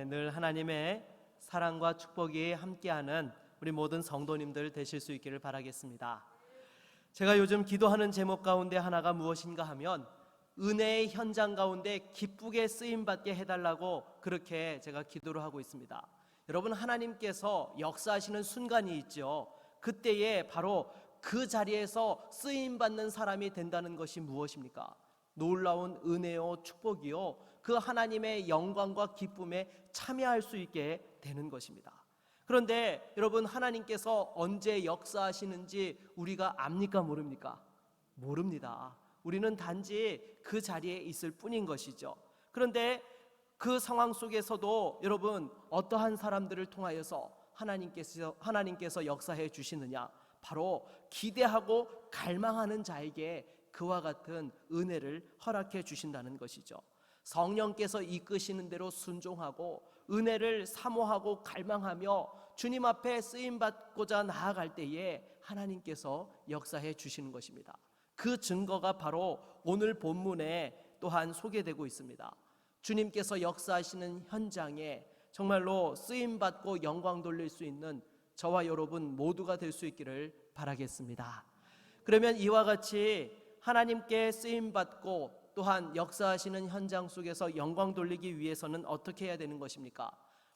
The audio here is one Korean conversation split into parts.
늘 하나님의 사랑과 축복이 함께하는 우리 모든 성도님들 되실 수 있기를 바라겠습니다. 제가 요즘 기도하는 제목 가운데 하나가 무엇인가 하면 은혜의 현장 가운데 기쁘게 쓰임받게 해달라고 그렇게 제가 기도를 하고 있습니다. 여러분, 하나님께서 역사하시는 순간이 있죠. 그때에 바로 그 자리에서 쓰임받는 사람이 된다는 것이 무엇입니까? 놀라운 은혜요 축복이요, 그 하나님의 영광과 기쁨에 참여할 수 있게 되는 것입니다. 그런데 여러분, 하나님께서 언제 역사하시는지 우리가 압니까, 모릅니까? 모릅니다. 우리는 단지 그 자리에 있을 뿐인 것이죠. 그런데 그 상황 속에서도 여러분, 어떠한 사람들을 통하여서 하나님께서 역사해 주시느냐? 바로 기대하고 갈망하는 자에게 그와 같은 은혜를 허락해 주신다는 것이죠. 성령께서 이끄시는 대로 순종하고 은혜를 사모하고 갈망하며 주님 앞에 쓰임받고자 나아갈 때에 하나님께서 역사해 주시는 것입니다. 그 증거가 바로 오늘 본문에 또한 소개되고 있습니다. 주님께서 역사하시는 현장에 정말로 쓰임받고 영광 돌릴 수 있는 저와 여러분 모두가 될 수 있기를 바라겠습니다. 그러면 이와 같이 하나님께 쓰임받고 또한 역사하시는 현장 속에서 영광 돌리기 위해서는 어떻게 해야 되는 것입니까?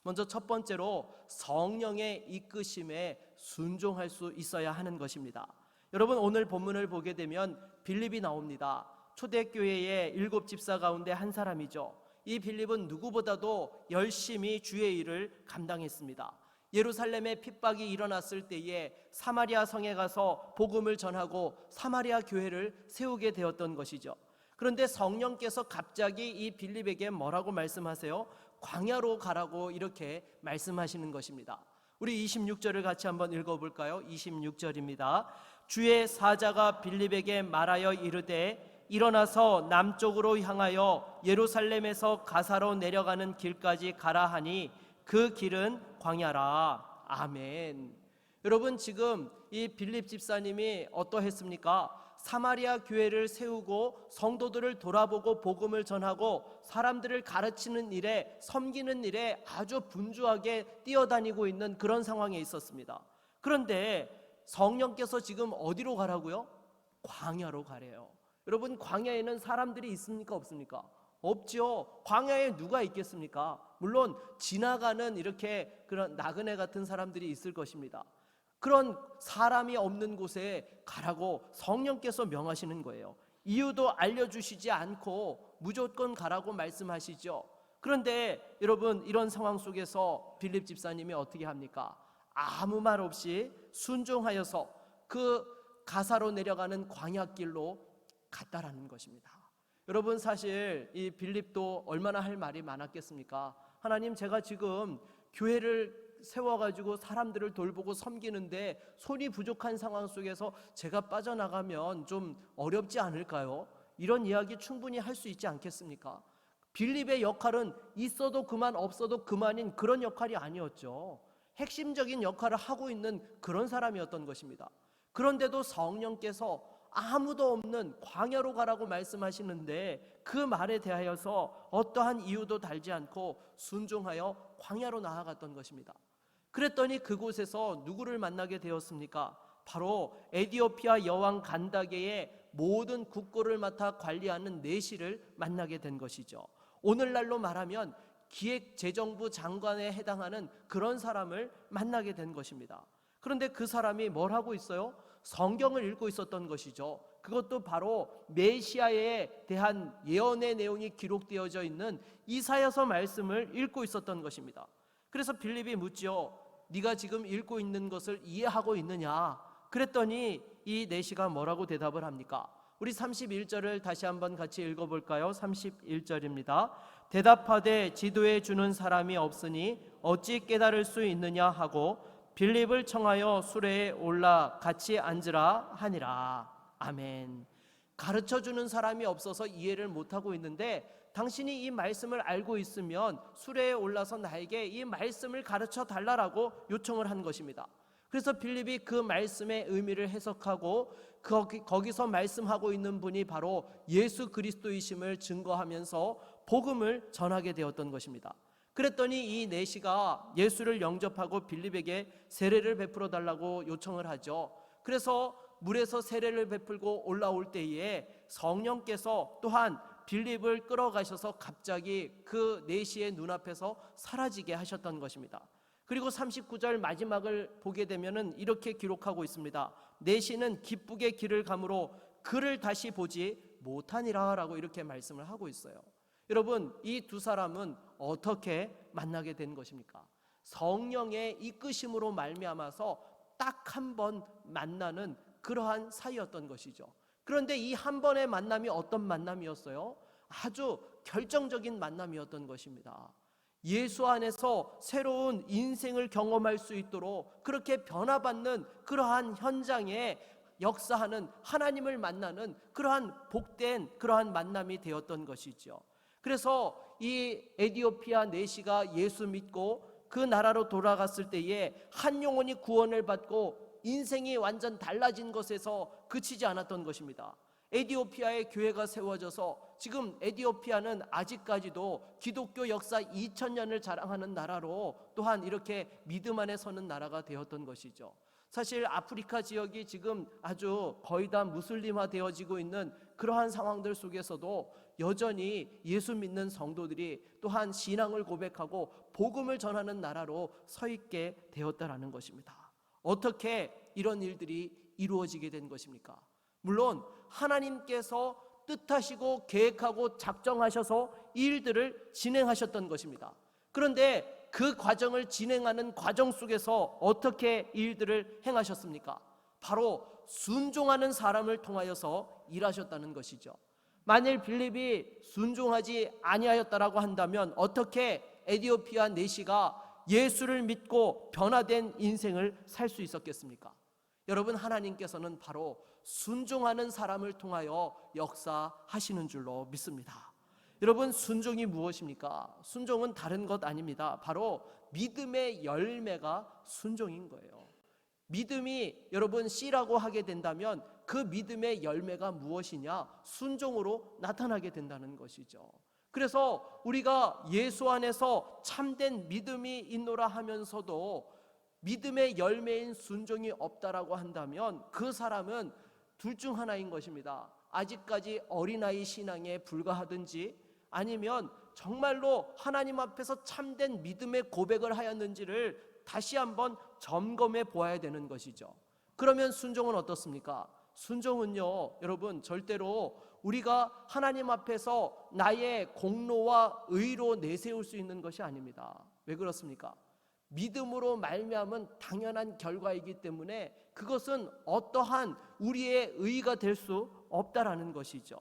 먼저 첫 번째로 성령의 이끄심에 순종할 수 있어야 하는 것입니다. 여러분, 오늘 본문을 보게 되면 빌립이 나옵니다. 초대교회의 7 집사 가운데 한 사람이죠. 이 빌립은 누구보다도 열심히 주의 일을 감당했습니다. 예루살렘에 핍박이 일어났을 때에 사마리아 성에 가서 복음을 전하고 사마리아 교회를 세우게 되었던 것이죠. 그런데 성령께서 갑자기 이 빌립에게 뭐라고 말씀하세요? 광야로 가라고 이렇게 말씀하시는 것입니다. 우리 26절을 같이 한번 읽어볼까요? 26절입니다. 주의 사자가 빌립에게 말하여 이르되 일어나서 남쪽으로 향하여 예루살렘에서 가사로 내려가는 길까지 가라 하니 그 길은 광야라. 아멘. 여러분, 지금 이 빌립 집사님이 어떠했습니까? 사마리아 교회를 세우고 성도들을 돌아보고 복음을 전하고 사람들을 가르치는 일에, 섬기는 일에 아주 분주하게 뛰어다니고 있는 그런 상황에 있었습니다. 그런데 성령께서 지금 어디로 가라고요? 광야로 가래요. 여러분, 광야에는 사람들이 있습니까, 없습니까? 없죠. 광야에 누가 있겠습니까? 물론 지나가는 이렇게 그런 나그네 같은 사람들이 있을 것입니다. 그런 사람이 없는 곳에 가라고 성령께서 명하시는 거예요. 이유도 알려주시지 않고 무조건 가라고 말씀하시죠. 그런데 여러분, 이런 상황 속에서 빌립 집사님이 어떻게 합니까? 아무 말 없이 순종하여서 그 가사로 내려가는 광야길로 갔다라는 것입니다. 여러분, 사실 이 빌립도 얼마나 할 말이 많았겠습니까? 하나님, 제가 지금 교회를 세워가지고 사람들을 돌보고 섬기는데 손이 부족한 상황 속에서 제가 빠져나가면 좀 어렵지 않을까요? 이런 이야기 충분히 할 수 있지 않겠습니까? 빌립의 역할은 있어도 그만 없어도 그만인 그런 역할이 아니었죠. 핵심적인 역할을 하고 있는 그런 사람이었던 것입니다. 그런데도 성령께서 아무도 없는 광야로 가라고 말씀하시는데 그 말에 대하여서 어떠한 이유도 달지 않고 순종하여 광야로 나아갔던 것입니다. 그랬더니 그곳에서 누구를 만나게 되었습니까? 바로 에디오피아 여왕 간다게의 모든 국고를 맡아 관리하는 내시를 만나게 된 것이죠. 오늘날로 말하면 기획재정부 장관에 해당하는 그런 사람을 만나게 된 것입니다. 그런데 그 사람이 뭘 하고 있어요? 성경을 읽고 있었던 것이죠. 그것도 바로 메시아에 대한 예언의 내용이 기록되어져 있는 이사야서 말씀을 읽고 있었던 것입니다. 그래서 빌립이 묻지요. 네가 지금 읽고 있는 것을 이해하고 있느냐? 그랬더니 이 내시가 뭐라고 대답을 합니까? 우리 31절을 다시 한번 같이 읽어볼까요? 31절입니다. 대답하되 지도해 주는 사람이 없으니 어찌 깨달을 수 있느냐 하고 빌립을 청하여 수레에 올라 같이 앉으라 하니라. 아멘. 가르쳐주는 사람이 없어서 이해를 못하고 있는데 당신이 이 말씀을 알고 있으면 수레에 올라서 나에게 이 말씀을 가르쳐 달라라고 요청을 한 것입니다. 그래서 빌립이 그 말씀의 의미를 해석하고 거기서 말씀하고 있는 분이 바로 예수 그리스도이심을 증거하면서 복음을 전하게 되었던 것입니다. 그랬더니 이 내시가 예수를 영접하고 빌립에게 세례를 베풀어 달라고 요청을 하죠. 그래서 물에서 세례를 베풀고 올라올 때에 성령께서 또한 빌립을 끌어가셔서 갑자기 그 내시의 눈앞에서 사라지게 하셨던 것입니다. 그리고 39절 마지막을 보게 되면은 이렇게 기록하고 있습니다. 내시는 기쁘게 길을 가므로 그를 다시 보지 못하니라 라고 이렇게 말씀을 하고 있어요. 여러분, 이 두 사람은 어떻게 만나게 된 것입니까? 성령의 이끄심으로 말미암아서 딱 한 번 만나는 그러한 사이였던 것이죠. 그런데 이 한 번의 만남이 어떤 만남이었어요? 아주 결정적인 만남이었던 것입니다. 예수 안에서 새로운 인생을 경험할 수 있도록 그렇게 변화받는 그러한 현장에 역사하는, 하나님을 만나는 그러한 복된 그러한 만남이 되었던 것이죠. 그래서 이 에디오피아 내시가 예수 믿고 그 나라로 돌아갔을 때에 한 영혼이 구원을 받고 인생이 완전 달라진 것에서 그치지 않았던 것입니다. 에디오피아의 교회가 세워져서 지금 에디오피아는 아직까지도 기독교 역사 2000년을 자랑하는 나라로 또한 이렇게 믿음 안에 서는 나라가 되었던 것이죠. 사실 아프리카 지역이 지금 아주 거의 다 무슬림화 되어지고 있는 그러한 상황들 속에서도 여전히 예수 믿는 성도들이 또한 신앙을 고백하고 복음을 전하는 나라로 서 있게 되었다라는 것입니다. 어떻게 이런 일들이 이루어지게 된 것입니까? 물론 하나님께서 뜻하시고 계획하고 작정하셔서 이 일들을 진행하셨던 것입니다. 그런데 그 과정을 진행하는 과정 속에서 어떻게 일들을 행하셨습니까? 바로 순종하는 사람을 통하여서 일하셨다는 것이죠. 만일 빌립이 순종하지 아니하였다라고 한다면 어떻게 에디오피아 내시가 예수를 믿고 변화된 인생을 살 수 있었겠습니까? 여러분, 하나님께서는 바로 순종하는 사람을 통하여 역사하시는 줄로 믿습니다. 여러분, 순종이 무엇입니까? 순종은 다른 것 아닙니다. 바로 믿음의 열매가 순종인 거예요. 믿음이 여러분 씨라고 하게 된다면 그 믿음의 열매가 무엇이냐? 순종으로 나타나게 된다는 것이죠. 그래서 우리가 예수 안에서 참된 믿음이 있노라 하면서도 믿음의 열매인 순종이 없다라고 한다면 그 사람은 둘 중 하나인 것입니다. 아직까지 어린아이 신앙에 불과하든지 아니면 정말로 하나님 앞에서 참된 믿음의 고백을 하였는지를 다시 한번 점검해 보아야 되는 것이죠. 그러면 순종은 어떻습니까? 순종은요, 여러분, 절대로 우리가 하나님 앞에서 나의 공로와 의로 내세울 수 있는 것이 아닙니다. 왜 그렇습니까? 믿음으로 말미암은 당연한 결과이기 때문에 그것은 어떠한 우리의 의가 될 수 없다라는 것이죠.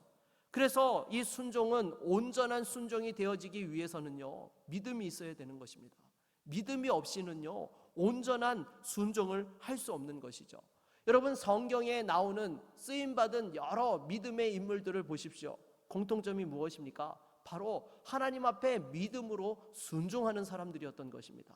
그래서 이 순종은 온전한 순종이 되어지기 위해서는요, 믿음이 있어야 되는 것입니다. 믿음이 없이는요, 온전한 순종을 할 수 없는 것이죠. 여러분, 성경에 나오는 쓰임받은 여러 믿음의 인물들을 보십시오. 공통점이 무엇입니까? 바로 하나님 앞에 믿음으로 순종하는 사람들이었던 것입니다.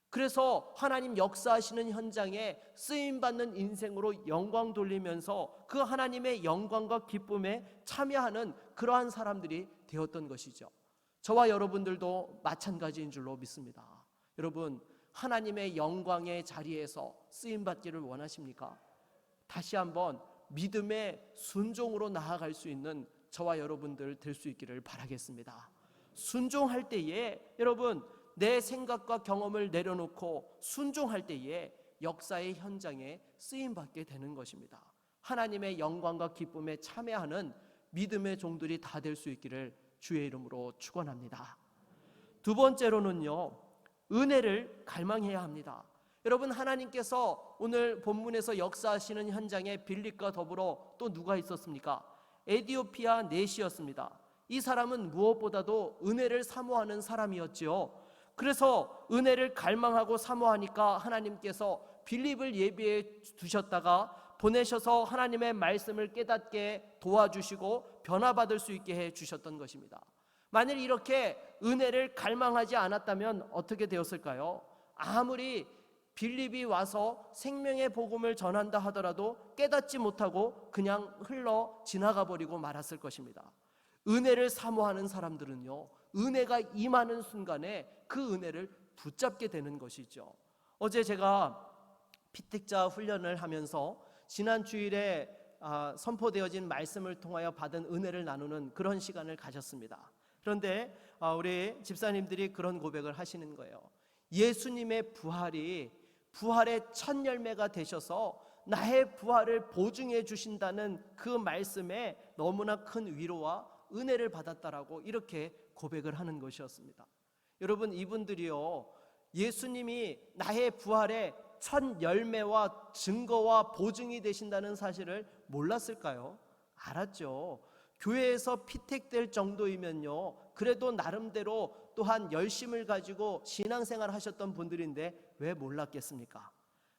그래서 하나님 역사하시는 현장에 쓰임받는 인생으로 영광 돌리면서 그 하나님의 영광과 기쁨에 참여하는 그러한 사람들이 되었던 것이죠. 저와 여러분들도 마찬가지인 줄로 믿습니다. 여러분, 하나님의 영광의 자리에서 쓰임받기를 원하십니까? 다시 한번 믿음의 순종으로 나아갈 수 있는 저와 여러분들 될 수 있기를 바라겠습니다. 순종할 때에 여러분, 내 생각과 경험을 내려놓고 순종할 때에 역사의 현장에 쓰임받게 되는 것입니다. 하나님의 영광과 기쁨에 참여하는 믿음의 종들이 다 될 수 있기를 주의 이름으로 축원합니다. 두 번째로는요, 은혜를 갈망해야 합니다. 여러분, 하나님께서 오늘 본문에서 역사하시는 현장에 빌립과 더불어 또 누가 있었습니까? 에디오피아 내시였습니다. 이 사람은 무엇보다도 은혜를 사모하는 사람이었지요. 그래서 은혜를 갈망하고 사모하니까 하나님께서 빌립을 예비해 두셨다가 보내셔서 하나님의 말씀을 깨닫게 도와주시고 변화받을 수 있게 해 주셨던 것입니다. 만일 이렇게 은혜를 갈망하지 않았다면 어떻게 되었을까요? 아무리 빌립이 와서 생명의 복음을 전한다 하더라도 깨닫지 못하고 그냥 흘러 지나가 버리고 말았을 것입니다. 은혜를 사모하는 사람들은요, 은혜가 임하는 순간에 그 은혜를 붙잡게 되는 것이죠. 어제 제가 피택자 훈련을 하면서 지난 주일에 선포되어진 말씀을 통하여 받은 은혜를 나누는 그런 시간을 가졌습니다. 그런데 우리 집사님들이 그런 고백을 하시는 거예요. 예수님의 부활이 부활의 첫 열매가 되셔서 나의 부활을 보증해 주신다는 그 말씀에 너무나 큰 위로와 은혜를 받았다라고 이렇게 고백을 하는 것이었습니다. 여러분, 이분들이요, 예수님이 나의 부활의 첫 열매와 증거와 보증이 되신다는 사실을 몰랐을까요? 알았죠. 교회에서 피택될 정도이면요, 그래도 나름대로 또한 열심을 가지고 신앙생활 하셨던 분들인데 왜 몰랐겠습니까?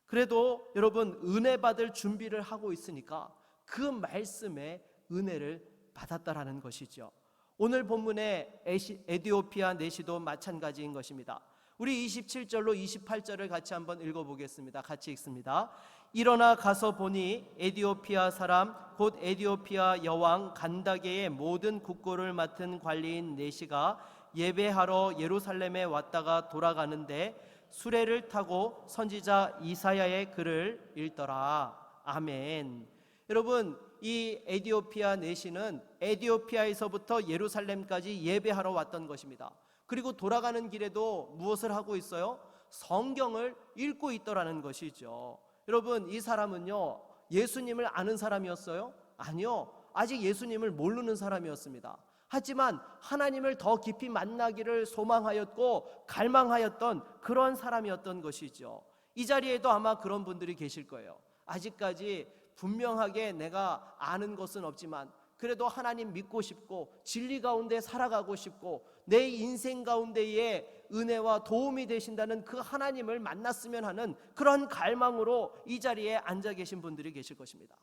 그래도 여러분, 은혜 받을 준비를 하고 있으니까 그 말씀에 은혜를 받았다라는 것이죠. 오늘 본문의 에디오피아 내시도 마찬가지인 것입니다. 우리 27절로 28절을 같이 한번 읽어보겠습니다. 같이 읽습니다. 일어나 가서 보니 에디오피아 사람 곧 에디오피아 여왕 간다게의 모든 국고를 맡은 관리인 내시가 예배하러 예루살렘에 왔다가 돌아가는데 수레를 타고 선지자 이사야의 글을 읽더라. 아멘. 여러분, 이 에디오피아 내시는 에디오피아에서부터 예루살렘까지 예배하러 왔던 것입니다. 그리고 돌아가는 길에도 무엇을 하고 있어요? 성경을 읽고 있더라는 것이죠. 여러분, 이 사람은요, 예수님을 아는 사람이었어요? 아니요, 아직 예수님을 모르는 사람이었습니다. 하지만 하나님을 더 깊이 만나기를 소망하였고 갈망하였던 그런 사람이었던 것이죠. 이 자리에도 아마 그런 분들이 계실 거예요. 아직까지 분명하게 내가 아는 것은 없지만 그래도 하나님 믿고 싶고 진리 가운데 살아가고 싶고 내 인생 가운데에 은혜와 도움이 되신다는 그 하나님을 만났으면 하는 그런 갈망으로 이 자리에 앉아 계신 분들이 계실 것입니다.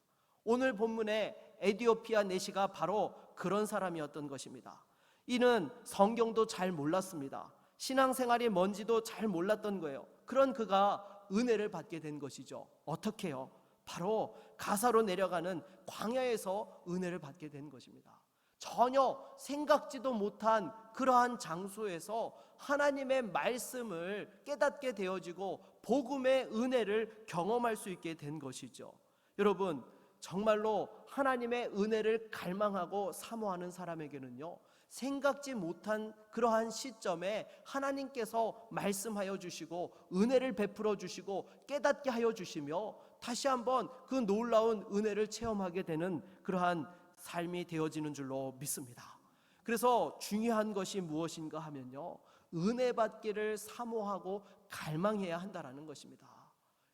오늘 본문의 에디오피아 내시가 바로 그런 사람이었던 것입니다. 이는 성경도 잘 몰랐습니다. 신앙생활이 뭔지도 잘 몰랐던 거예요. 그런 그가 은혜를 받게 된 것이죠. 어떻게요? 바로 가사로 내려가는 광야에서 은혜를 받게 된 것입니다. 전혀 생각지도 못한 그러한 장소에서 하나님의 말씀을 깨닫게 되어지고 복음의 은혜를 경험할 수 있게 된 것이죠. 여러분, 정말로 하나님의 은혜를 갈망하고 사모하는 사람에게는요, 생각지 못한 그러한 시점에 하나님께서 말씀하여 주시고 은혜를 베풀어 주시고 깨닫게 하여 주시며 다시 한번 그 놀라운 은혜를 체험하게 되는 그러한 삶이 되어지는 줄로 믿습니다. 그래서 중요한 것이 무엇인가 하면요, 은혜 받기를 사모하고 갈망해야 한다는 것입니다.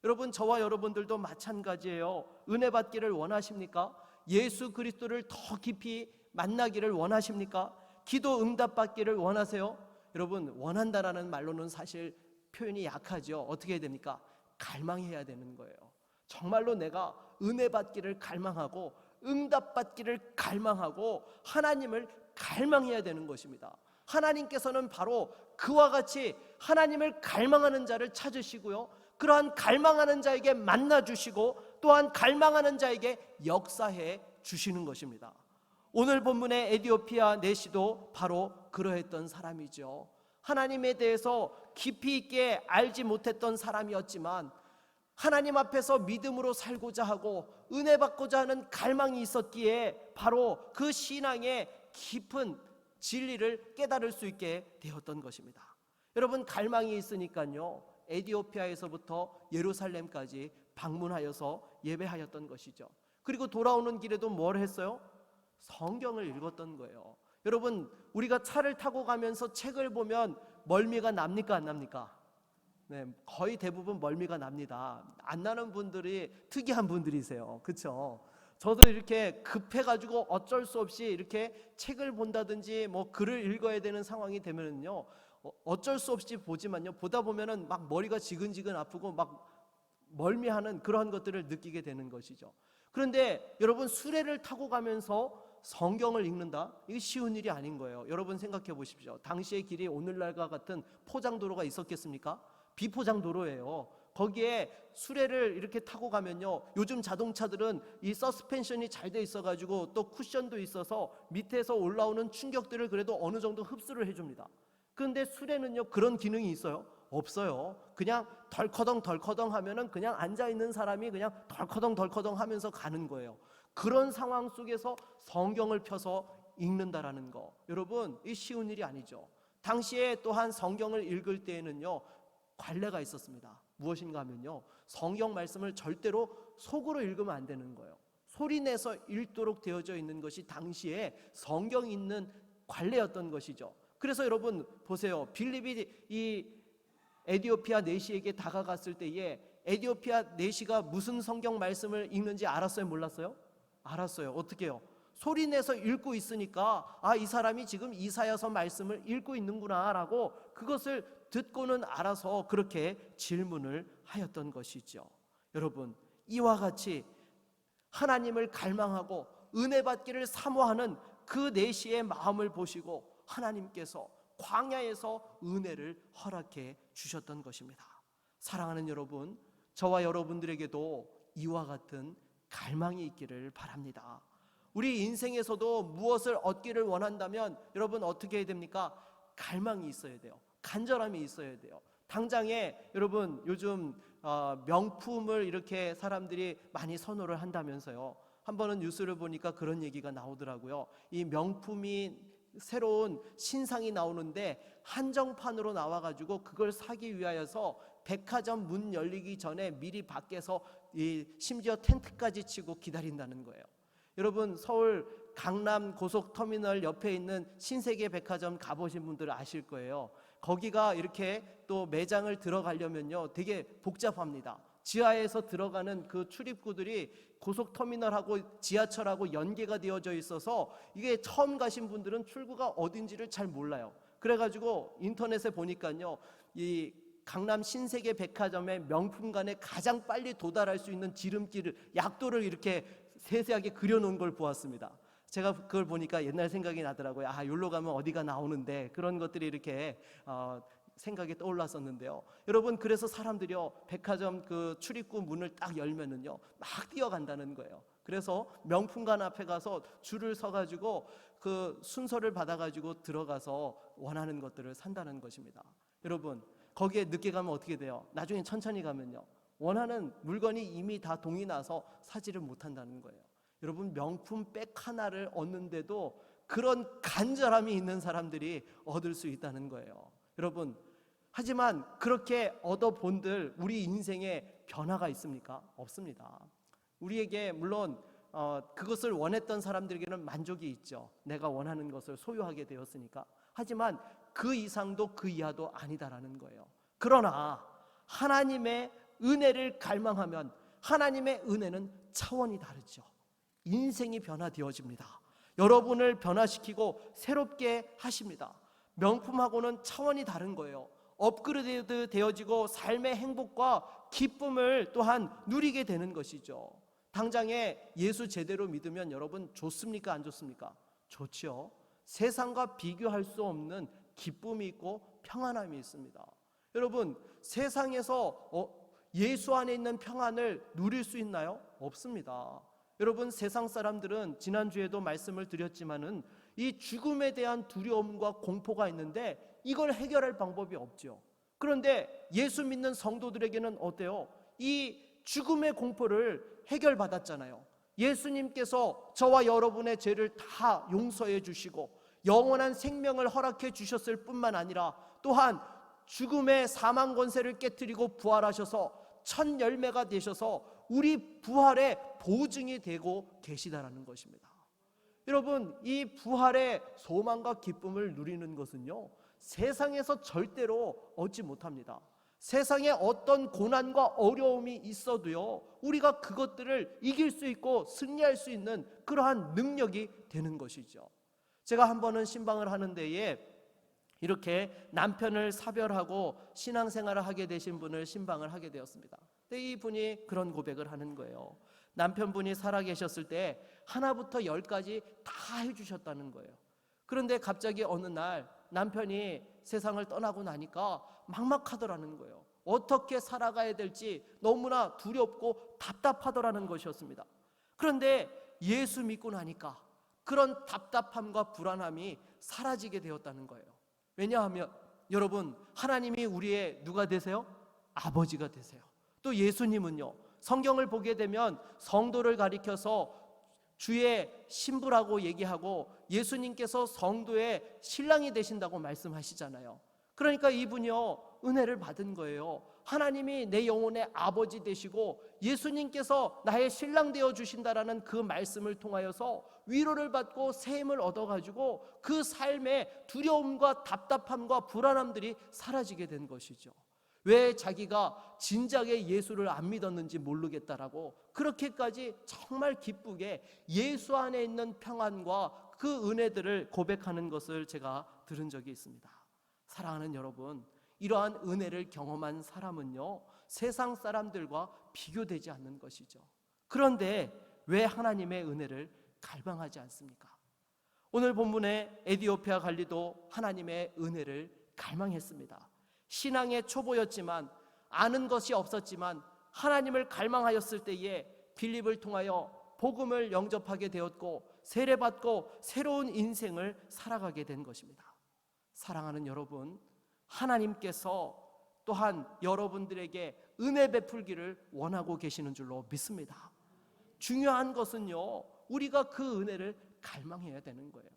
여러분, 저와 여러분들도 마찬가지예요. 은혜 받기를 원하십니까? 예수 그리스도를 더 깊이 만나기를 원하십니까? 기도 응답 받기를 원하세요? 여러분, 원한다라는 말로는 사실 표현이 약하죠. 어떻게 해야 됩니까? 갈망해야 되는 거예요. 정말로 내가 은혜 받기를 갈망하고 응답 받기를 갈망하고 하나님을 갈망해야 되는 것입니다. 하나님께서는 바로 그와 같이 하나님을 갈망하는 자를 찾으시고요, 그러한 갈망하는 자에게 만나 주시고 또한 갈망하는 자에게 역사해 주시는 것입니다. 오늘 본문의 에디오피아 내시도 바로 그러했던 사람이죠. 하나님에 대해서 깊이 있게 알지 못했던 사람이었지만 하나님 앞에서 믿음으로 살고자 하고 은혜 받고자 하는 갈망이 있었기에 바로 그 신앙의 깊은 진리를 깨달을 수 있게 되었던 것입니다. 여러분, 갈망이 있으니까요, 에디오피아에서부터 예루살렘까지 방문하여서 예배하였던 것이죠. 그리고 돌아오는 길에도 뭘 했어요? 성경을 읽었던 거예요. 여러분, 우리가 차를 타고 가면서 책을 보면 멀미가 납니까, 안 납니까? 네, 거의 대부분 멀미가 납니다. 안 나는 분들이 특이한 분들이세요. 그렇죠? 저도 이렇게 급해가지고 어쩔 수 없이 이렇게 책을 본다든지 뭐 글을 읽어야 되는 상황이 되면은요, 어쩔 수 없이 보지만요, 보다 보면은 막 머리가 지근지근 아프고 막 멀미하는 그러한 것들을 느끼게 되는 것이죠. 그런데 여러분, 수레를 타고 가면서 성경을 읽는다? 이게 쉬운 일이 아닌 거예요. 여러분 생각해 보십시오. 당시의 길이 오늘날과 같은 포장도로가 있었겠습니까? 비포장도로예요. 거기에 수레를 이렇게 타고 가면요, 요즘 자동차들은 이 서스펜션이 잘 돼 있어가지고 또 쿠션도 있어서 밑에서 올라오는 충격들을 그래도 어느 정도 흡수를 해줍니다. 그런데 수레는요, 그런 기능이 있어요? 없어요. 그냥 덜커덩 덜커덩 하면은 그냥 앉아있는 사람이 그냥 덜커덩 덜커덩 하면서 가는 거예요. 그런 상황 속에서 성경을 펴서 읽는다라는 거, 여러분, 이 쉬운 일이 아니죠. 당시에 또한 성경을 읽을 때에는요, 관례가 있었습니다. 무엇인가 하면요, 성경 말씀을 절대로 속으로 읽으면 안 되는 거예요. 소리 내서 읽도록 되어져 있는 것이 당시에 성경 읽는 관례였던 것이죠. 그래서 여러분 보세요. 빌립이 이 에디오피아 내시에게 다가갔을 때에 에디오피아 내시가 무슨 성경 말씀을 읽는지 알았어요? 몰랐어요? 알았어요. 어떻게 해요? 소리 내서 읽고 있으니까 이 사람이 지금 이사야서 말씀을 읽고 있는구나 라고 그것을 듣고는 알아서 그렇게 질문을 하였던 것이죠. 여러분, 이와 같이 하나님을 갈망하고 은혜 받기를 사모하는 그 내시의 마음을 보시고 하나님께서 광야에서 은혜를 허락해 주셨던 것입니다. 사랑하는 여러분, 저와 여러분들에게도 이와 같은 갈망이 있기를 바랍니다. 우리 인생에서도 무엇을 얻기를 원한다면 여러분 어떻게 해야 됩니까? 갈망이 있어야 돼요. 간절함이 있어야 돼요. 당장에 여러분 요즘 명품을 이렇게 사람들이 많이 선호를 한다면서요. 한 번은 뉴스를 보니까 그런 얘기가 나오더라고요. 이 명품이 새로운 신상이 나오는데 한정판으로 나와가지고 그걸 사기 위하여서 백화점 문 열리기 전에 미리 밖에서 심지어 텐트까지 치고 기다린다는 거예요. 여러분, 서울 강남 고속터미널 옆에 있는 신세계 백화점 가보신 분들은 아실 거예요. 거기가 이렇게 또 매장을 들어가려면요 되게 복잡합니다. 지하에서 들어가는 그 출입구들이 고속터미널하고 지하철하고 연계가 되어져 있어서 이게 처음 가신 분들은 출구가 어딘지를 잘 몰라요. 그래가지고 인터넷에 보니까요, 이 강남 신세계 백화점의 명품관에 가장 빨리 도달할 수 있는 지름길을, 약도를 이렇게 세세하게 그려놓은 걸 보았습니다. 제가 그걸 보니까 옛날 생각이 나더라고요. 여기로 가면 어디가 나오는데, 그런 것들이 이렇게 생각이 떠올랐었는데요. 여러분, 그래서 사람들이요 백화점 그 출입구 문을 딱 열면은요 막 뛰어간다는 거예요. 그래서 명품관 앞에 가서 줄을 서가지고 그 순서를 받아가지고 들어가서 원하는 것들을 산다는 것입니다. 여러분, 거기에 늦게 가면 어떻게 돼요? 나중에 천천히 가면요 원하는 물건이 이미 다 동이 나서 사지를 못한다는 거예요. 여러분, 명품 백 하나를 얻는데도 그런 간절함이 있는 사람들이 얻을 수 있다는 거예요. 여러분, 하지만 그렇게 얻어본들 우리 인생에 변화가 있습니까? 없습니다. 우리에게 물론 그것을 원했던 사람들에게는 만족이 있죠. 내가 원하는 것을 소유하게 되었으니까. 하지만 그 이상도 그 이하도 아니다라는 거예요. 그러나 하나님의 은혜를 갈망하면 하나님의 은혜는 차원이 다르죠. 인생이 변화되어집니다. 여러분을 변화시키고 새롭게 하십니다. 명품하고는 차원이 다른 거예요. 업그레이드 되어지고 삶의 행복과 기쁨을 또한 누리게 되는 것이죠. 당장에 예수 제대로 믿으면 여러분 좋습니까? 안 좋습니까? 좋죠. 세상과 비교할 수 없는 기쁨이 있고 평안함이 있습니다. 여러분, 세상에서 예수 안에 있는 평안을 누릴 수 있나요? 없습니다. 여러분, 세상 사람들은 지난주에도 말씀을 드렸지만은 이 죽음에 대한 두려움과 공포가 있는데 이걸 해결할 방법이 없죠. 그런데 예수 믿는 성도들에게는 어때요? 이 죽음의 공포를 해결받았잖아요. 예수님께서 저와 여러분의 죄를 다 용서해 주시고 영원한 생명을 허락해 주셨을 뿐만 아니라 또한 죽음의 사망 권세를 깨뜨리고 부활하셔서 첫 열매가 되셔서 우리 부활의 보증이 되고 계시다라는 것입니다. 여러분, 이 부활의 소망과 기쁨을 누리는 것은요 세상에서 절대로 얻지 못합니다. 세상에 어떤 고난과 어려움이 있어도요 우리가 그것들을 이길 수 있고 승리할 수 있는 그러한 능력이 되는 것이죠. 제가 한 번은 신방을 하는 데에 이렇게 남편을 사별하고 신앙생활을 하게 되신 분을 신방을 하게 되었습니다. 근데 이 분이 그런 고백을 하는 거예요. 남편분이 살아계셨을 때 하나부터 10까지 다 해주셨다는 거예요. 그런데 갑자기 어느 날 남편이 세상을 떠나고 나니까 막막하더라는 거예요. 어떻게 살아가야 될지 너무나 두렵고 답답하더라는 것이었습니다. 그런데 예수 믿고 나니까 그런 답답함과 불안함이 사라지게 되었다는 거예요. 왜냐하면 여러분, 하나님이 우리의 누가 되세요? 아버지가 되세요. 또 예수님은요, 성경을 보게 되면 성도를 가리켜서 주의 신부라고 얘기하고 예수님께서 성도의 신랑이 되신다고 말씀하시잖아요. 그러니까 이분이요, 은혜를 받은 거예요. 하나님이 내 영혼의 아버지 되시고 예수님께서 나의 신랑 되어 주신다라는 그 말씀을 통하여서 위로를 받고 새 힘을 얻어가지고 그 삶의 두려움과 답답함과 불안함들이 사라지게 된 것이죠. 왜 자기가 진작에 예수를 안 믿었는지 모르겠다라고 그렇게까지 정말 기쁘게 예수 안에 있는 평안과 그 은혜들을 고백하는 것을 제가 들은 적이 있습니다. 사랑하는 여러분, 이러한 은혜를 경험한 사람은요, 세상 사람들과 비교되지 않는 것이죠. 그런데 왜 하나님의 은혜를 갈망하지 않습니까? 오늘 본문의 에디오피아 관리도 하나님의 은혜를 갈망했습니다. 신앙의 초보였지만, 아는 것이 없었지만 하나님을 갈망하였을 때에 빌립을 통하여 복음을 영접하게 되었고 세례받고 새로운 인생을 살아가게 된 것입니다. 사랑하는 여러분, 하나님께서 또한 여러분들에게 은혜 베풀기를 원하고 계시는 줄로 믿습니다. 중요한 것은요, 우리가 그 은혜를 갈망해야 되는 거예요.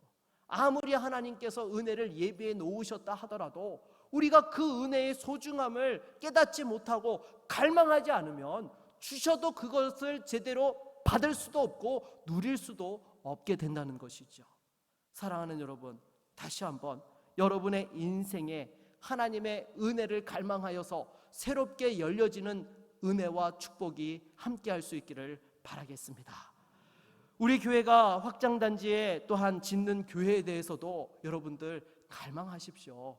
아무리 하나님께서 은혜를 예비해 놓으셨다 하더라도 우리가 그 은혜의 소중함을 깨닫지 못하고 갈망하지 않으면 주셔도 그것을 제대로 받을 수도 없고 누릴 수도 없게 된다는 것이죠. 사랑하는 여러분, 다시 한번 여러분의 인생에 하나님의 은혜를 갈망하여서 새롭게 열려지는 은혜와 축복이 함께할 수 있기를 바라겠습니다. 우리 교회가 확장단지에 또한 짓는 교회에 대해서도 여러분들 갈망하십시오.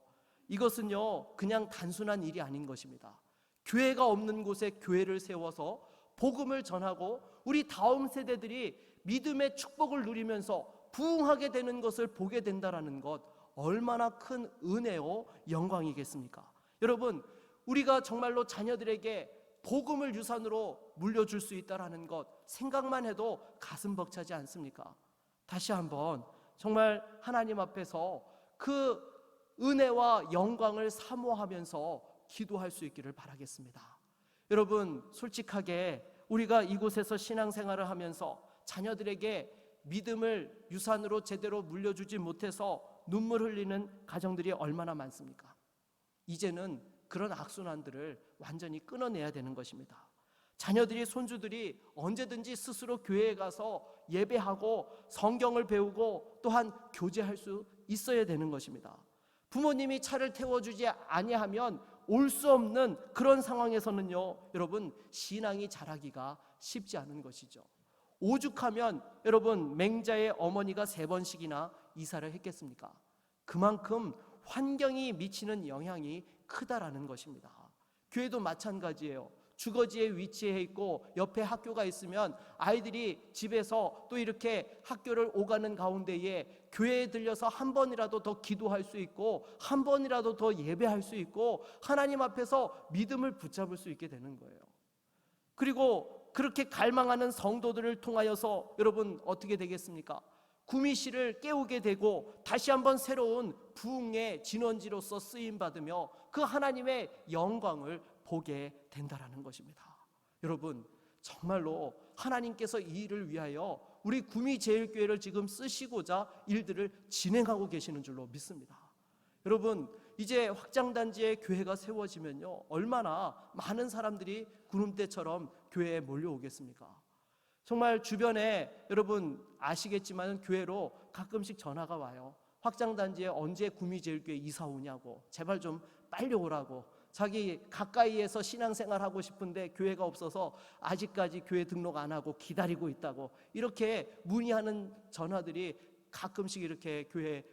이것은요, 그냥 단순한 일이 아닌 것입니다. 교회가 없는 곳에 교회를 세워서 복음을 전하고 우리 다음 세대들이 믿음의 축복을 누리면서 부흥하게 되는 것을 보게 된다는 것, 얼마나 큰 은혜요 영광이겠습니까? 여러분, 우리가 정말로 자녀들에게 복음을 유산으로 물려줄 수 있다는 것 생각만 해도 가슴 벅차지 않습니까? 다시 한번 정말 하나님 앞에서 그 은혜와 영광을 사모하면서 기도할 수 있기를 바라겠습니다. 여러분, 솔직하게 우리가 이곳에서 신앙생활을 하면서 자녀들에게 믿음을 유산으로 제대로 물려주지 못해서 눈물 흘리는 가정들이 얼마나 많습니까? 이제는 그런 악순환들을 완전히 끊어내야 되는 것입니다. 자녀들이, 손주들이 언제든지 스스로 교회에 가서 예배하고 성경을 배우고 또한 교제할 수 있어야 되는 것입니다. 부모님이 차를 태워주지 아니하면 올 수 없는 그런 상황에서는요, 여러분, 신앙이 자라기가 쉽지 않은 것이죠. 오죽하면 여러분, 맹자의 어머니가 3번씩이나 이사를 했겠습니까? 그만큼 환경이 미치는 영향이 크다라는 것입니다. 교회도 마찬가지예요. 주거지에 위치해 있고 옆에 학교가 있으면 아이들이 집에서 또 이렇게 학교를 오가는 가운데에 교회에 들려서 한 번이라도 더 기도할 수 있고 한 번이라도 더 예배할 수 있고 하나님 앞에서 믿음을 붙잡을 수 있게 되는 거예요. 그리고 그렇게 갈망하는 성도들을 통하여서 여러분 어떻게 되겠습니까? 구미시를 깨우게 되고 다시 한번 새로운 부흥의 진원지로서 쓰임받으며 그 하나님의 영광을 보게 된다라는 것입니다. 여러분, 정말로 하나님께서 이 일을 위하여 우리 구미제일교회를 지금 쓰시고자 일들을 진행하고 계시는 줄로 믿습니다. 여러분, 이제 확장단지에 교회가 세워지면요, 얼마나 많은 사람들이 구름대처럼 교회에 몰려오겠습니까? 정말 주변에 여러분 아시겠지만 교회로 가끔씩 전화가 와요. 확장단지에 언제 구미제일교회 이사 오냐고, 제발 좀 빨리 오라고. 자기 가까이에서 신앙생활하고 싶은데 교회가 없어서 아직까지 교회 등록 안 하고 기다리고 있다고, 이렇게 문의하는 전화들이 가끔씩 이렇게 교회에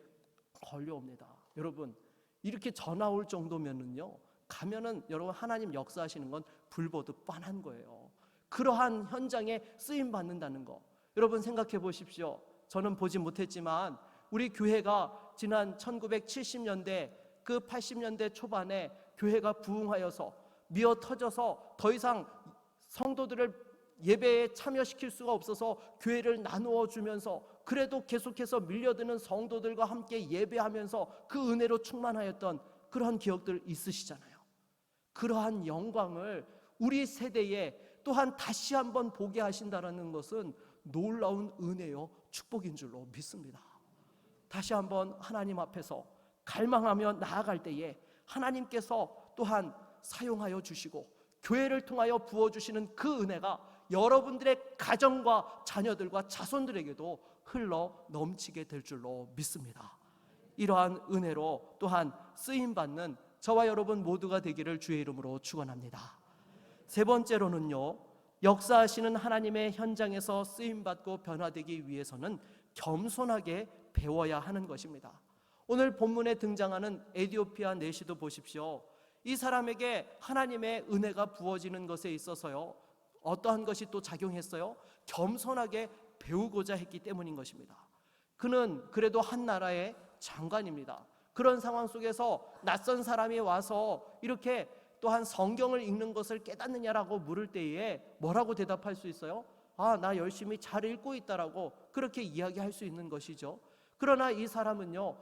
걸려옵니다. 여러분, 이렇게 전화 올 정도면은요, 가면은 여러분 하나님 역사하시는 건 불보듯 뻔한 거예요. 그러한 현장에 쓰임 받는다는 거, 여러분 생각해 보십시오. 저는 보지 못했지만 우리 교회가 지난 1970년대 그 80년대 초반에 교회가 부흥하여서 미어 터져서 더 이상 성도들을 예배에 참여시킬 수가 없어서 교회를 나누어 주면서 그래도 계속해서 밀려드는 성도들과 함께 예배하면서 그 은혜로 충만하였던 그러한 기억들 있으시잖아요. 그러한 영광을 우리 세대에 또한 다시 한번 보게 하신다는 것은 놀라운 은혜요 축복인 줄로 믿습니다. 다시 한번 하나님 앞에서 갈망하며 나아갈 때에 하나님께서 또한 사용하여 주시고 교회를 통하여 부어주시는 그 은혜가 여러분들의 가정과 자녀들과 자손들에게도 흘러 넘치게 될 줄로 믿습니다. 이러한 은혜로 또한 쓰임받는 저와 여러분 모두가 되기를 주의 이름으로 축원합니다. 세 번째로는요, 역사하시는 하나님의 현장에서 쓰임받고 변화되기 위해서는 겸손하게 배워야 하는 것입니다. 오늘 본문에 등장하는 에디오피아 내시도 보십시오. 이 사람에게 하나님의 은혜가 부어지는 것에 있어서요, 어떠한 것이 또 작용했어요? 겸손하게 배우고자 했기 때문인 것입니다. 그는 그래도 한 나라의 장관입니다. 그런 상황 속에서 낯선 사람이 와서 이렇게 또한 성경을 읽는 것을 깨닫느냐라고 물을 때에 뭐라고 대답할 수 있어요? 나 열심히 잘 읽고 있다라고 그렇게 이야기할 수 있는 것이죠. 그러나 이 사람은요,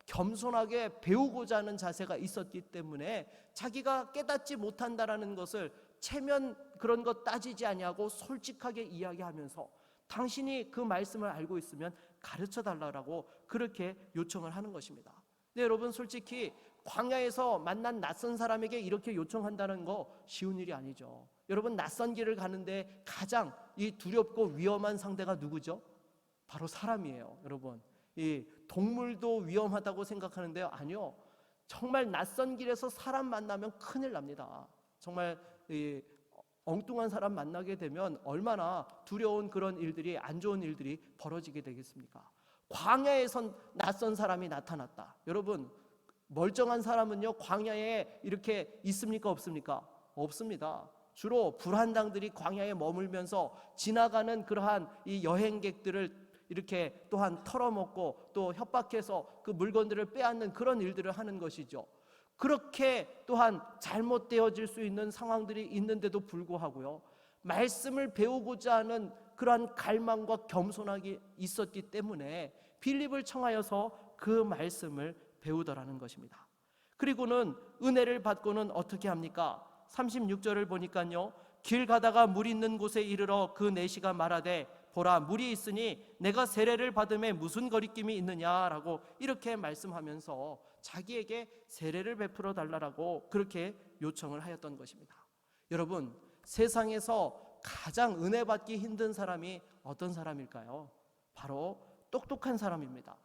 겸손하게 배우고자 하는 자세가 있었기 때문에 자기가 깨닫지 못한다라는 것을 체면 그런 것 따지지 아니하고 솔직하게 이야기하면서 당신이 그 말씀을 알고 있으면 가르쳐 달라고 그렇게 요청을 하는 것입니다. 네, 여러분, 솔직히 광야에서 만난 낯선 사람에게 이렇게 요청한다는 거 쉬운 일이 아니죠. 여러분, 낯선 길을 가는데 가장 이 두렵고 위험한 상대가 누구죠? 바로 사람이에요. 여러분, 이 동물도 위험하다고 생각하는데요, 아니요. 정말 낯선 길에서 사람 만나면 큰일 납니다. 정말 이 엉뚱한 사람 만나게 되면 얼마나 두려운 그런 일들이, 안 좋은 일들이 벌어지게 되겠습니까? 광야에선 낯선 사람이 나타났다. 여러분, 멀쩡한 사람은요, 광야에 이렇게 있습니까, 없습니까? 없습니다. 주로 불한당들이 광야에 머물면서 지나가는 그러한 이 여행객들을 이렇게 또한 털어먹고 또 협박해서 그 물건들을 빼앗는 그런 일들을 하는 것이죠. 그렇게 또한 잘못되어질 수 있는 상황들이 있는데도 불구하고요, 말씀을 배우고자 하는 그러한 갈망과 겸손함이 있었기 때문에 빌립을 청하여서 그 말씀을 배우더라는 것입니다. 그리고는 은혜를 받고는 어떻게 합니까? 36절을 보니까요, 길 가다가 물 있는 곳에 이르러 그 내시가 말하되 보라, 물이 있으니 내가 세례를 받음에 무슨 거리낌이 있느냐라고 이렇게 말씀하면서 자기에게 세례를 베풀어 달라고 그렇게 요청을 하였던 것입니다. 여러분, 세상에서 가장 은혜 받기 힘든 사람이 어떤 사람일까요? 바로 똑똑한 사람입니다.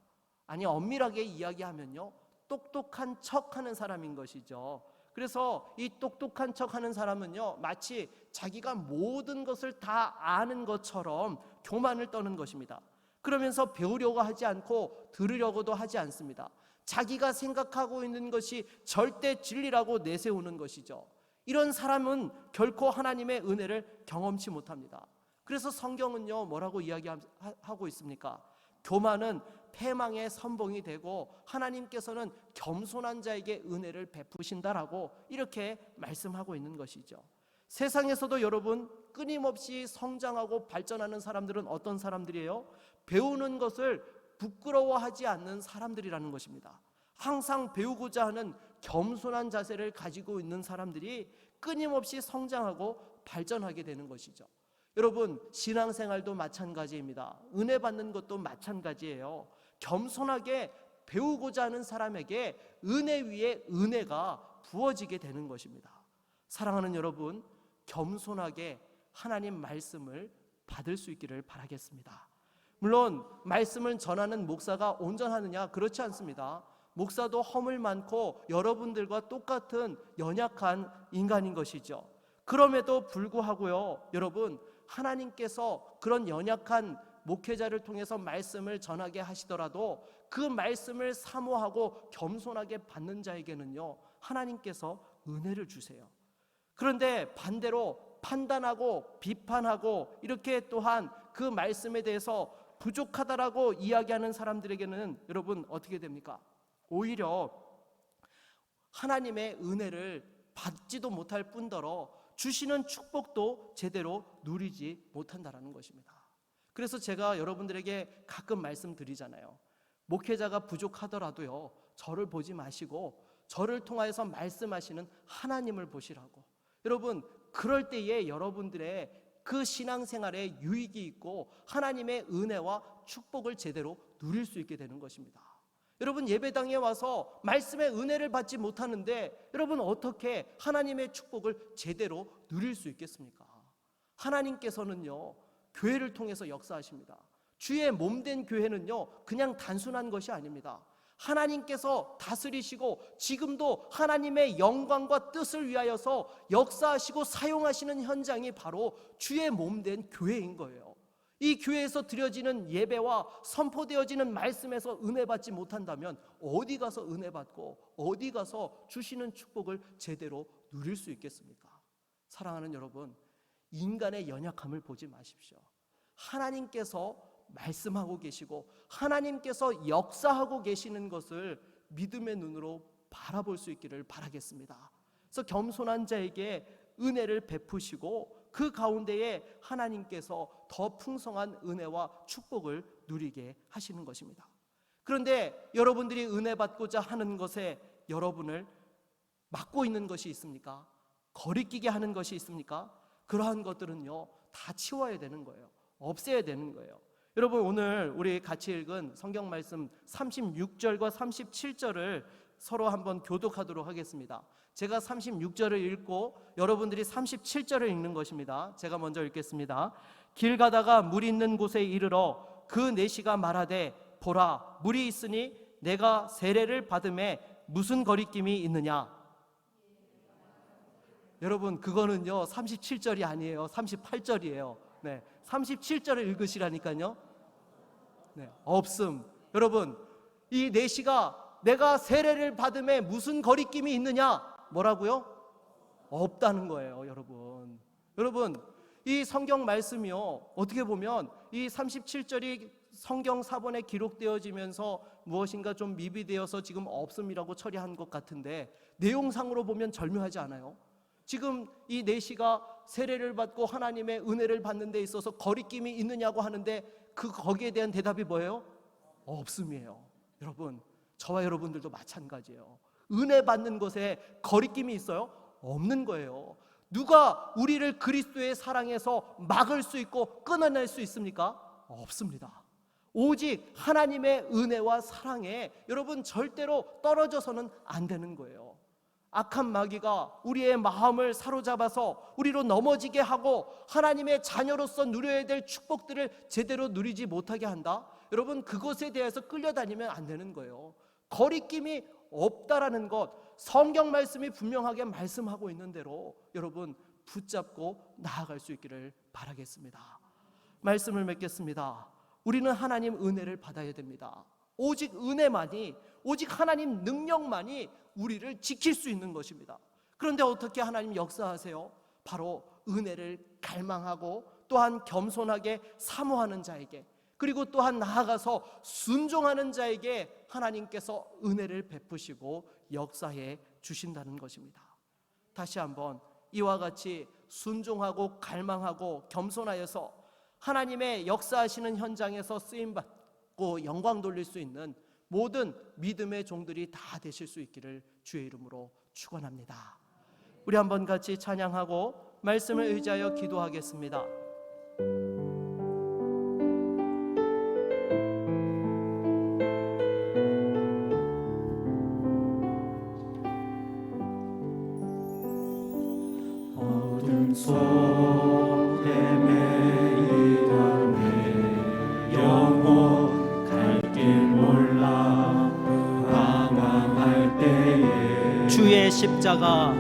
아니, 엄밀하게 이야기하면요, 똑똑한 척하는 사람인 것이죠. 그래서 이 똑똑한 척하는 사람은요, 마치 자기가 모든 것을 다 아는 것처럼 교만을 떠는 것입니다. 그러면서 배우려고 하지 않고 들으려고도 하지 않습니다. 자기가 생각하고 있는 것이 절대 진리라고 내세우는 것이죠. 이런 사람은 결코 하나님의 은혜를 경험치 못합니다. 그래서 성경은요, 뭐라고 이야기하고 있습니까? 교만은 패망의 선봉이 되고 하나님께서는 겸손한 자에게 은혜를 베푸신다라고 이렇게 말씀하고 있는 것이죠. 세상에서도 여러분, 끊임없이 성장하고 발전하는 사람들은 어떤 사람들이에요? 배우는 것을 부끄러워하지 않는 사람들이라는 것입니다. 항상 배우고자 하는 겸손한 자세를 가지고 있는 사람들이 끊임없이 성장하고 발전하게 되는 것이죠. 여러분, 신앙생활도 마찬가지입니다. 은혜 받는 것도 마찬가지예요. 겸손하게 배우고자 하는 사람에게 은혜 위에 은혜가 부어지게 되는 것입니다. 사랑하는 여러분, 겸손하게 하나님 말씀을 받을 수 있기를 바라겠습니다. 물론 말씀을 전하는 목사가 온전하느냐? 그렇지 않습니다. 목사도 허물 많고 여러분들과 똑같은 연약한 인간인 것이죠. 그럼에도 불구하고요, 여러분, 하나님께서 그런 연약한 목회자를 통해서 말씀을 전하게 하시더라도 그 말씀을 사모하고 겸손하게 받는 자에게는요, 하나님께서 은혜를 주세요. 그런데 반대로 판단하고 비판하고 이렇게 또한 그 말씀에 대해서 부족하다라고 이야기하는 사람들에게는 여러분 어떻게 됩니까? 오히려 하나님의 은혜를 받지도 못할 뿐더러 주시는 축복도 제대로 누리지 못한다라는 것입니다. 그래서 제가 여러분들에게 가끔 말씀드리잖아요. 목회자가 부족하더라도요, 저를 보지 마시고 저를 통하여서 말씀하시는 하나님을 보시라고. 여러분, 그럴 때에 여러분들의 그 신앙생활에 유익이 있고 하나님의 은혜와 축복을 제대로 누릴 수 있게 되는 것입니다. 여러분, 예배당에 와서 말씀의 은혜를 받지 못하는데 여러분 어떻게 하나님의 축복을 제대로 누릴 수 있겠습니까? 하나님께서는요, 교회를 통해서 역사하십니다. 주의 몸된 교회는요, 그냥 단순한 것이 아닙니다. 하나님께서 다스리시고 지금도 하나님의 영광과 뜻을 위하여서 역사하시고 사용하시는 현장이 바로 주의 몸된 교회인 거예요. 이 교회에서 드려지는 예배와 선포되어지는 말씀에서 은혜 받지 못한다면 어디 가서 은혜 받고 어디 가서 주시는 축복을 제대로 누릴 수 있겠습니까? 사랑하는 여러분, 인간의 연약함을 보지 마십시오. 하나님께서 말씀하고 계시고 하나님께서 역사하고 계시는 것을 믿음의 눈으로 바라볼 수 있기를 바라겠습니다. 그래서 겸손한 자에게 은혜를 베푸시고 그 가운데에 하나님께서 더 풍성한 은혜와 축복을 누리게 하시는 것입니다. 그런데 여러분들이 은혜 받고자 하는 것에 여러분을 막고 있는 것이 있습니까? 거리끼게 하는 것이 있습니까? 그러한 것들은요, 다 치워야 되는 거예요. 없애야 되는 거예요. 여러분, 오늘 우리 같이 읽은 성경 말씀 36절과 37절을 서로 한번 교독하도록 하겠습니다. 제가 36절을 읽고 여러분들이 37절을 읽는 것입니다. 제가 먼저 읽겠습니다. 길 가다가 물 있는 곳에 이르러 그 내시가 말하되 보라, 물이 있으니 내가 세례를 받음에 무슨 거리낌이 있느냐. 여러분, 그거는요 37절이 아니에요. 38절이에요. 네, 37절을 읽으시라니까요. 네, 없음. 여러분, 이 내시가 내가 세례를 받음에 무슨 거리낌이 있느냐? 뭐라고요? 없다는 거예요, 여러분. 여러분, 이 성경 말씀이요, 어떻게 보면 이 37절이 성경 사본에 기록되어지면서 무엇인가 좀 미비되어서 지금 없음이라고 처리한 것 같은데 내용상으로 보면 절묘하지 않아요? 지금 이 내시가 세례를 받고 하나님의 은혜를 받는 데 있어서 거리낌이 있느냐고 하는데 거기에 대한 대답이 뭐예요? 없음이에요. 여러분, 저와 여러분들도 마찬가지예요. 은혜 받는 것에 거리낌이 있어요? 없는 거예요. 누가 우리를 그리스도의 사랑에서 막을 수 있고 끊어낼 수 있습니까? 없습니다. 오직 하나님의 은혜와 사랑에 여러분 절대로 떨어져서는 안 되는 거예요. 악한 마귀가 우리의 마음을 사로잡아서 우리로 넘어지게 하고 하나님의 자녀로서 누려야 될 축복들을 제대로 누리지 못하게 한다. 여러분, 그것에 대해서 끌려다니면 안 되는 거예요. 거리낌이 없다라는 것, 성경 말씀이 분명하게 말씀하고 있는 대로 여러분 붙잡고 나아갈 수 있기를 바라겠습니다. 말씀을 맺겠습니다. 우리는 하나님 은혜를 받아야 됩니다. 오직 은혜만이, 오직 하나님 능력만이 우리를 지킬 수 있는 것입니다. 그런데 어떻게 하나님 역사하세요? 바로 은혜를 갈망하고 또한 겸손하게 사모하는 자에게, 그리고 또한 나아가서 순종하는 자에게 하나님께서 은혜를 베푸시고 역사해 주신다는 것입니다. 다시 한번 이와 같이 순종하고 갈망하고 겸손하여서 하나님의 역사하시는 현장에서 쓰임받고 영광 돌릴 수 있는 모든 믿음의 종들이 다 되실 수 있기를 주의 이름으로 축원합니다. 우리 한번 같이 찬양하고 말씀을 의지하여 기도하겠습니다. 어둠 속에 매이던 내 영혼 갈 길 몰라 방황할 때에 주의 십자가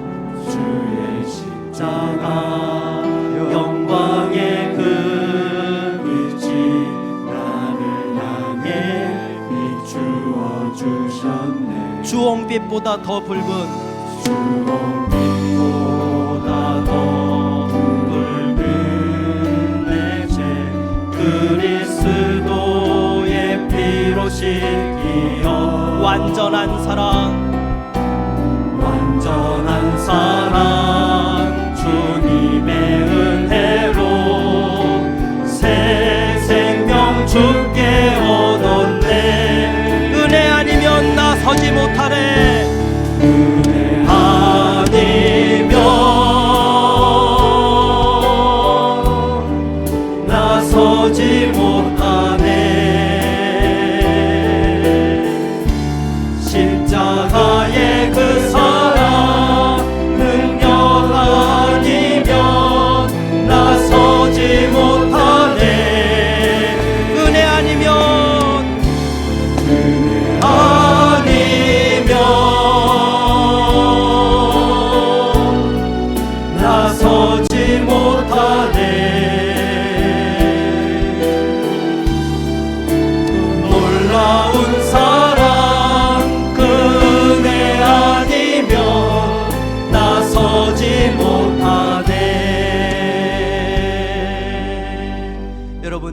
영광의 그 빛이 나를 향해 비추어 주셨네. 주홍빛보다 더 붉은 주홍빛보다 더 붉은 내 죄 그리스도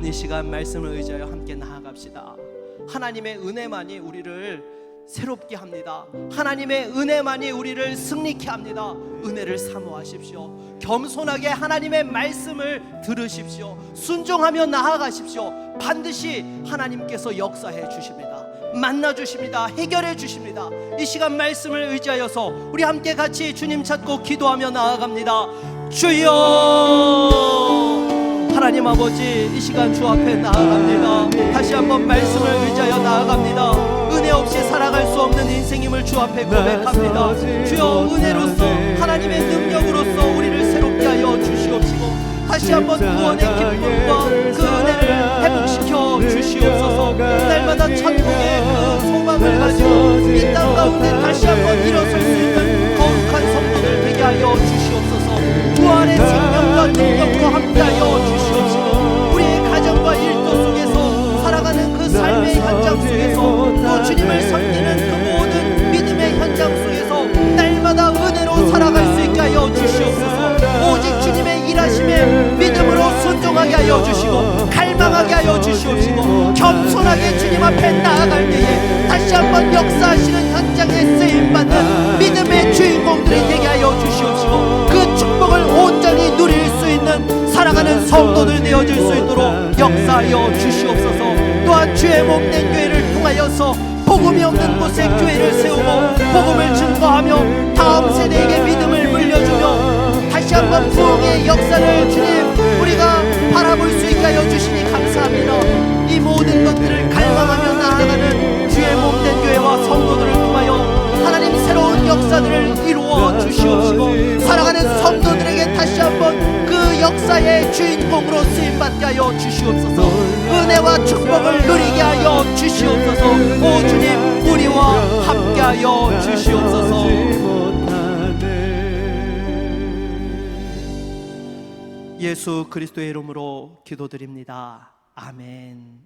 여러분 이 시간 말씀을 의지하여 함께 나아갑시다. 하나님의 은혜만이 우리를 새롭게 합니다. 하나님의 은혜만이 우리를 승리케 합니다. 은혜를 사모하십시오. 겸손하게 하나님의 말씀을 들으십시오. 순종하며 나아가십시오. 반드시 하나님께서 역사해 주십니다. 만나 주십니다. 해결해 주십니다. 이 시간 말씀을 의지하여서 우리 함께 같이 주님 찾고 기도하며 나아갑니다. 주여, 하나님 아버지, 이 시간 주 앞에 나아갑니다. 다시 한번 말씀을 의지하여 나아갑니다. 은혜 없이 살아갈 수 없는 인생임을 주 앞에 고백합니다. 주여, 은혜로서 하나님의 능력으로서 우리를 새롭게 하여 주시옵시고 다시 한번 구원의 기쁨과 그 은혜를 회복시켜 주시옵소서. 날마다 천국의 그 소망을 가지고 이 땅 가운데 다시 한번 일어설 수 있는 거룩한 성도들 되게 하여 주시옵소서. 부활의 생명과 능력과 함께하여 주시옵시고 우리의 가정과 일도 속에서 살아가는 그 삶의 현장 속에서 또 주님을 섬기는 그 모든 믿음의 현장 속에서 날마다 은혜로 살아갈 수 있게 하여 주시옵소서. 오직 주님의 일하심에 믿음으로 순종하게 하여 주시고 갈망하게 하여 주시옵시고 겸손하게 주님 앞에 나아갈 때에 다시 한번 역사하시는 현장에 쓰임받는 믿음의 주인공들이 되게 하여 주시옵시고 그 축복을 온전히 누릴 수 있는 살아가는 성도들 되어질 수 있도록 역사하여 주시옵소서. 또한 주의 몸된 교회를 통하여서 복음이 없는 곳에 교회를 세우고 복음을 증거하며 다음 세대에게 믿음을 물려주며 다시 한번 부흥의 역사를 주님 우리가 바라볼 수 있게 하여 주시니 감사합니다. 이 모든 것들을 갈망하며 나아가는 주의 몸된 교회와 성도들을 통하여 하나님 새로운 역사들을 이루어 주시옵시고 살아가는 성도들에게 다시 한번 그 역사의 주인공으로 쓰임받게 하여 주시옵소서. 은혜와 축복을 누리게 하여 주시옵소서. 오 주님, 우리와 함께 하여 주시옵소서. 예수 그리스도의 이름으로 기도드립니다. 아멘.